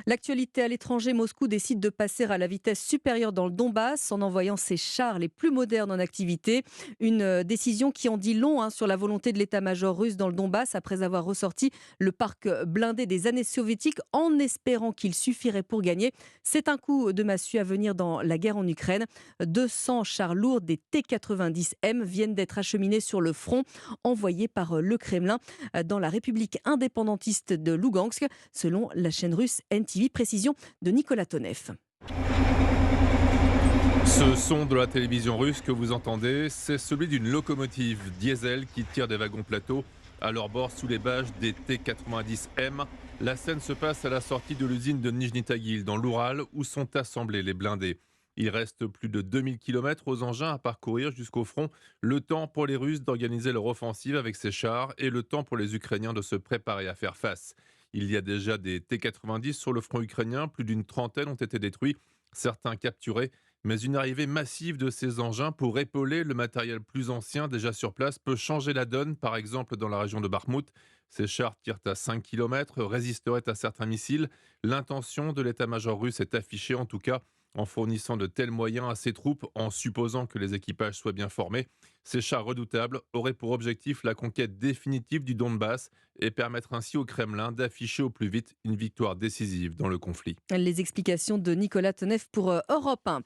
L'actualité à l'étranger, Moscou décide de passer à la vitesse supérieure dans le Donbass en envoyant ses chars les plus modernes en activité. Une décision qui en dit long sur la volonté de l'état-major russe dans le Donbass après avoir ressorti le parc blindé des années soviétiques en espérant qu'il suffirait pour gagner. C'est un coup de massue à venir dans la guerre en Ukraine. 200 chars lourds des T-90M viennent d'être acheminés sur le front, envoyés par le Kremlin dans la République indépendantiste de Lougansk, selon la chaîne russe NTV. Précision de Nicolas Tonev. Ce son de la télévision russe que vous entendez, c'est celui d'une locomotive diesel qui tire des wagons plateaux à leur bord sous les bâches des T-90M. La scène se passe à la sortie de l'usine de Nijni Tagil dans l'Oural où sont assemblés les blindés. Il reste plus de 2000 km aux engins à parcourir jusqu'au front. Le temps pour les Russes d'organiser leur offensive avec ces chars et le temps pour les Ukrainiens de se préparer à faire face. Il y a déjà des T-90 sur le front ukrainien, plus d'une trentaine ont été détruits, certains capturés, mais une arrivée massive de ces engins pour épauler le matériel plus ancien déjà sur place peut changer la donne, par exemple dans la région de Bakhmout. Ces chars tirent à 5 km, résisteraient à certains missiles. L'intention de l'état-major russe est affichée en tout cas en fournissant de tels moyens à ses troupes, en supposant que les équipages soient bien formés. Ces chars redoutables auraient pour objectif la conquête définitive du Donbass et permettre ainsi au Kremlin d'afficher au plus vite une victoire décisive dans le conflit. Les explications de Nicolas Tonev pour Europe 1.